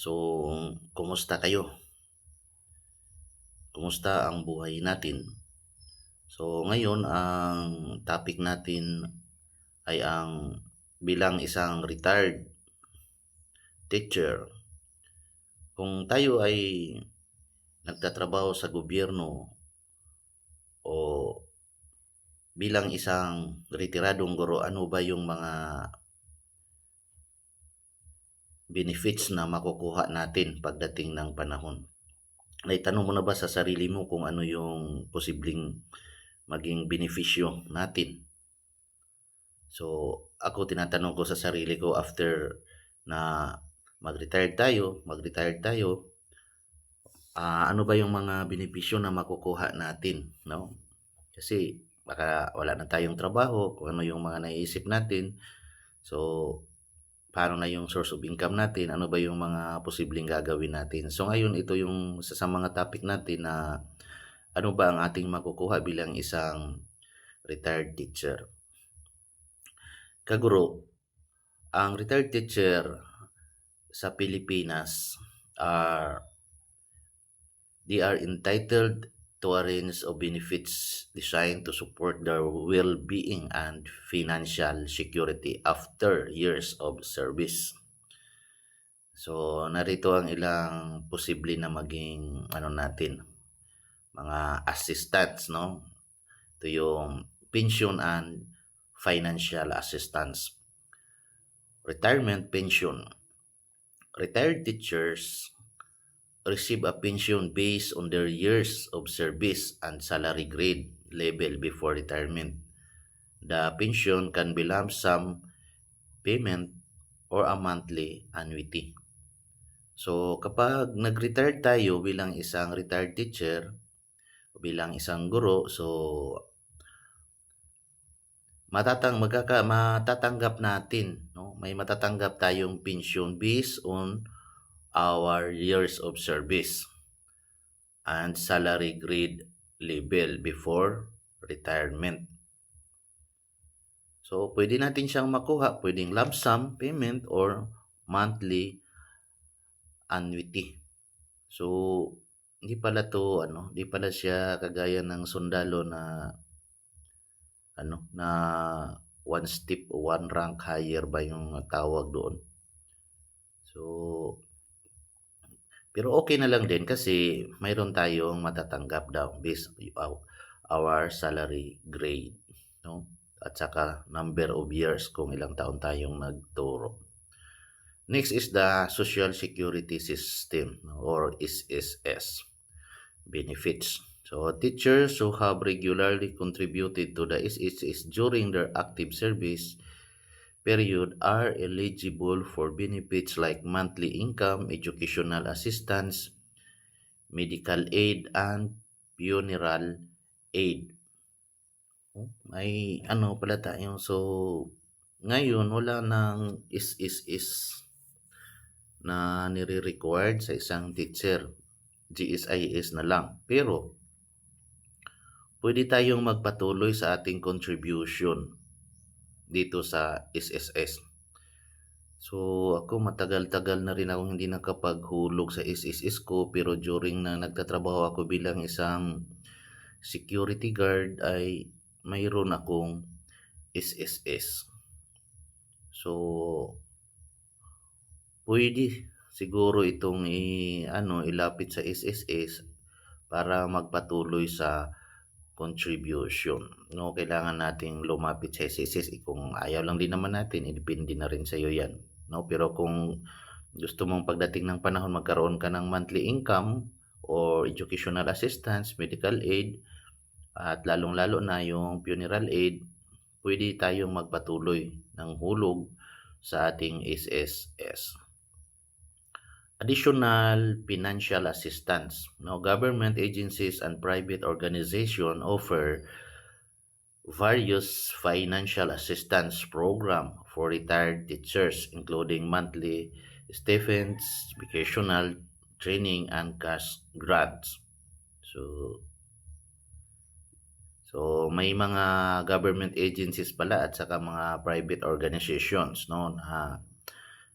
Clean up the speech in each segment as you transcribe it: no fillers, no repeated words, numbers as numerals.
So, kumusta kayo? Kumusta ang buhay natin? So, ngayon ang topic natin ay ang bilang isang retired teacher. Kung tayo ay nagtatrabaho sa gobyerno o bilang isang retiradong guro, ano ba yung mga benefits na makukuha natin pagdating ng panahon? Naitanong mo na ba sa sarili mo kung ano yung posibleng maging benepisyo natin? So, ako tinatanong ko sa sarili ko after na mag-retired tayo, ano ba yung mga benepisyo na makukuha natin, no? Kasi baka wala na tayong trabaho, kung ano yung mga naiisip natin. So, paano na yung source of income natin, ano ba yung mga posibleng gagawin natin. So, ngayon ito yung isa sa mga topic natin na ano ba ang ating makukuha bilang isang retired teacher. Kaguro, ang retired teacher sa Pilipinas are they are entitled to a range of benefits designed to support their well-being and financial security after years of service. So, narito ang ilang posible na maging natin, mga assistance, no? Ito yung pension and financial assistance. Retirement pension. Retired teachers receive a pension based on their years of service and salary grade level before retirement. The pension can be lump sum payment or a monthly annuity. So kapag nag-retire tayo bilang isang retired teacher, bilang isang guro, so matatanggap natin, no? May matatanggap tayong pension based on our years of service and salary grade level before retirement. So, pwede natin siyang makuha, pwedeng lump sum payment or monthly annuity. So, hindi pala siya kagaya ng sundalo na na one step o one rank higher ba yung tawag doon. So, pero okay na lang din kasi mayroon tayong matatanggap daw based our salary grade, no? At saka number of years kung ilang taon tayong nagturo. Next is the Social Security System or SSS benefits. So teachers who have regularly contributed to the SSS during their active service period are eligible for benefits like monthly income, educational assistance, medical aid, and funeral aid. May pala tayo. So, ngayon wala nang is na nire-required sa isang teacher. GSIS na lang. Pero, pwede tayong magpatuloy sa ating contribution dito sa SSS. So, ako matagal-tagal na rin akong hindi nakapaghulog sa SSS ko, pero during na nagtatrabaho ako bilang isang security guard ay mayroon akong SSS. So, pwede siguro itong ilapit sa SSS para magpatuloy sa contribution. No, kailangan nating lumapit sa SSS. Kung ayaw lang din naman natin, depende na rin sa iyo yan. No, pero kung gusto mong pagdating ng panahon magkaroon ka ng monthly income or educational assistance, medical aid, at lalong-lalo na yung funeral aid, pwede tayong magpatuloy ng hulog sa ating SSS. Additional financial assistance. Now, government agencies and private organizations offer various financial assistance program for retired teachers, including monthly stipends, vocational training, and cash grants. So may mga government agencies pala at saka mga private organizations, no,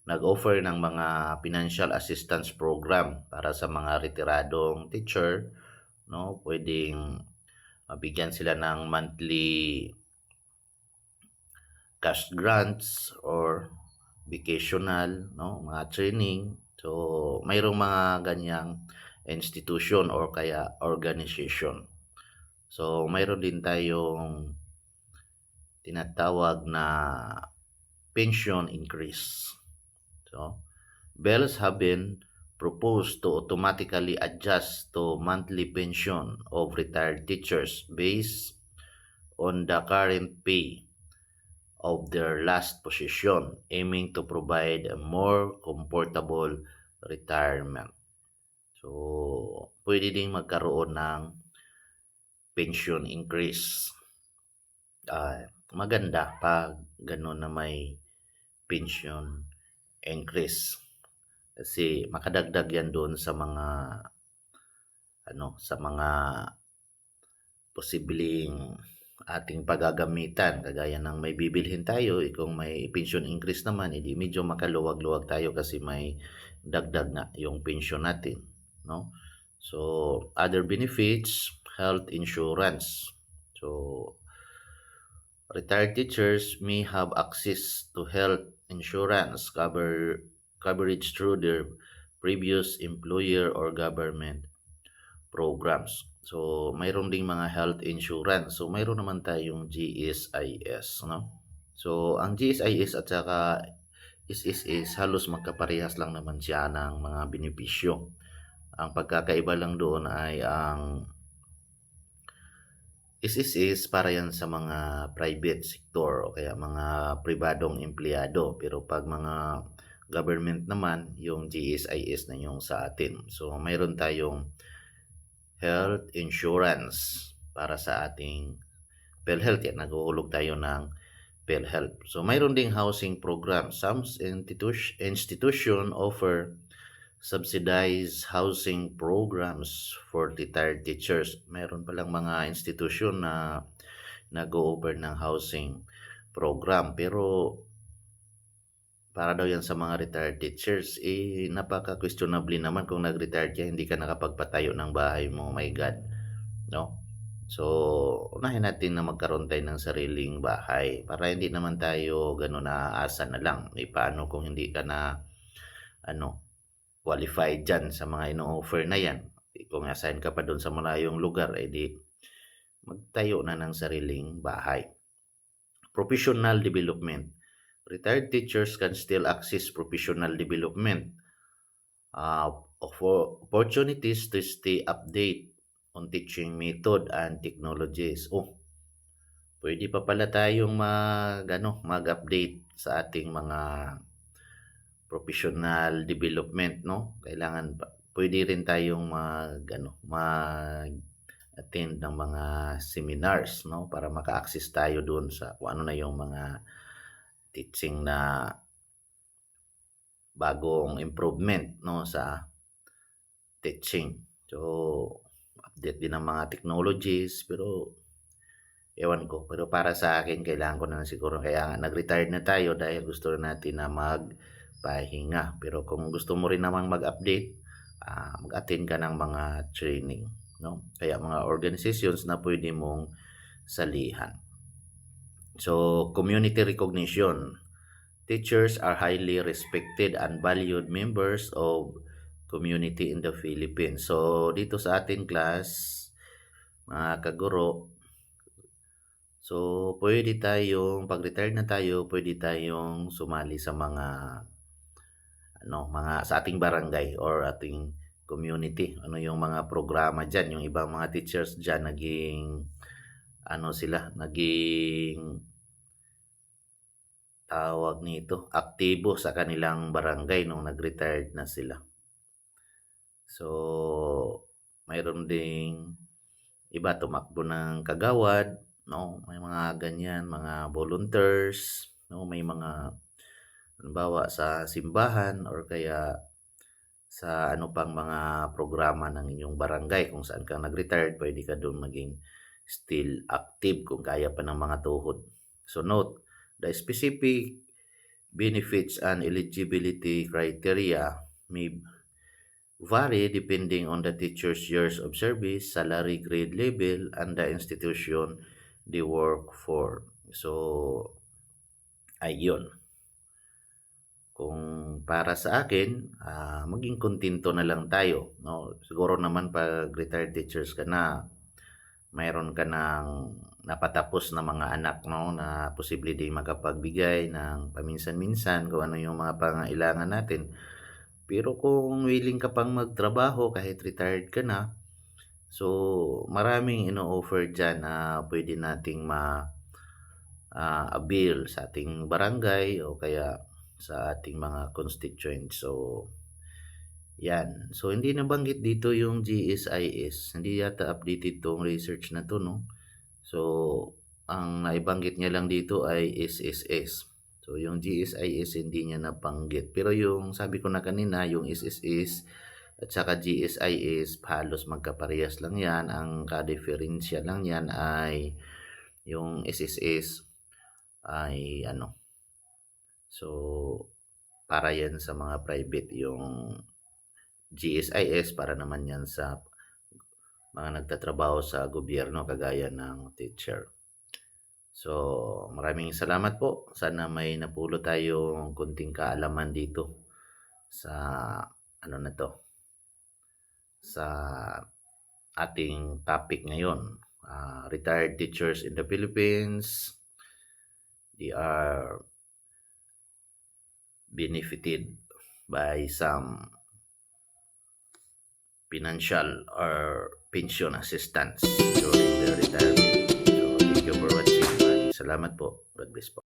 nag-offer ng mga financial assistance program para sa mga retiradong teacher, 'no, puwedeng mabigyan sila ng monthly cash grants or vocational, 'no, mga training. So, mayroong mga ganiyang institution or kaya organization. So, mayroon din tayong tinatawag na pension increase. So, bills have been proposed to automatically adjust to monthly pension of retired teachers based on the current pay of their last position, aiming to provide a more comfortable retirement. So, pwede ding magkaroon ng pension increase. Maganda pag gano'n na may pension increase. Kasi makadagdag yan doon sa mga sa mga posibleng ating paggagamitan kagaya ng may bibilhin tayo, kung may pension increase naman, edi medyo makaluwag-luwag tayo kasi may dagdag nga yung pension natin, 'no? So, other benefits, health insurance. So, retired teachers may have access to health insurance coverage through their previous employer or government programs. So, mayroon ding mga health insurance. So, mayroon naman tayong GSIS, no? So, ang GSIS at saka SSS halos magkaparehas lang naman siya ng mga benepisyo. Ang pagkakaiba lang doon ay ang SSS para yan sa mga private sector o kaya mga pribadong empleyado. Pero pag mga government naman, yung GSIS na yung sa atin. So, mayroon tayong health insurance para sa ating PhilHealth. Yan, naghuhulog tayo ng PhilHealth. So, mayroon ding housing program. Some institution offer subsidized housing programs for retired teachers. Mayroon palang mga institusyon na nag-o-offer ng housing program. Pero para daw yan sa mga retired teachers, napaka-questionable naman kung nag-retire ka, hindi ka nakapagpatayo ng bahay mo. My God, no? So, unahin natin na magkaroon tayo ng sariling bahay para hindi naman tayo gano'n naaasa na lang. Paano kung hindi ka na qualified dyan sa mga ino-offer na yan? Kung assign ka pa doon sa malayong lugar, edi magtayo na ng sariling bahay. Professional development. Retired teachers can still access professional development for opportunities to stay update on teaching method and technologies. Pwede pa pala tayong mag-update sa ating mga professional development, no? Pwede rin tayong mag-attend ng mga seminars, no? Para maka-access tayo doon sa kung ano na yung mga teaching na bagong improvement, no, sa teaching. So, update din ng mga technologies, pero ewan ko. Pero para sa akin, kailangan ko na siguro. Kaya nga, nag-retired na tayo dahil gusto natin na magpahinga. Pero kung gusto mo rin namang mag-update, mag-attend ka ng mga training, no? Kaya mga organizations na pwede mong salihan. So, community recognition. Teachers are highly respected and valued members of community in the Philippines. So, dito sa ating class, mga kaguro, so pwede tayong, pag-retire na tayo, pwede tayong sumali sa mga sa ating barangay or ating community. Ano yung mga programa dyan? Yung ibang mga teachers dyan, naging tawag nito, aktibo sa kanilang barangay nung nag-retired na sila. So, mayroon ding iba tumakbo ng kagawad, no? May mga ganyan, mga volunteers, no? May mga halimbawa sa simbahan or kaya sa pang mga programa ng inyong barangay kung saan ka nag-retired, pwede ka doon maging still active kung kaya pa ng mga tuhod. So note, the specific benefits and eligibility criteria may vary depending on the teacher's years of service, salary grade level, and the institution they work for. So, ayun. Kung para sa akin, maging kontento na lang tayo, 'no? Siguro naman 'pag retired teachers ka na, mayroon ka ng napatapos na mga anak, 'no, na posible ding makapagbigay ng paminsan-minsan kung ano yung mga pangangailangan natin. Pero kung willing ka pang magtrabaho kahit retired ka na, so maraming ino-offer diyan na puwede nating avail sa ating barangay o kaya sa ating mga constituents. So, 'yan. So, hindi nabanggit dito yung GSIS. Hindi yata updated 'tong research na 'to, 'no? So, ang naibanggit niya lang dito ay SSS. So, yung GSIS hindi niya nabanggit. Pero yung sabi ko na kanina, yung SSS at saka GSIS halos magkaparehas lang 'yan. Ang ka-diferensya lang niyan ay yung SSS ay ano, so para 'yan sa mga private, yung GSIS para naman 'yan sa mga nagtatrabaho sa gobyerno kagaya ng teacher. So, maraming salamat po. Sana may napulot tayong konting kaalaman dito sa ano na 'to, sa ating topic ngayon. Retired teachers in the Philippines, they are benefited by some financial or pension assistance during their retirement. So, thank you for watching. Maraming salamat po. God bless po.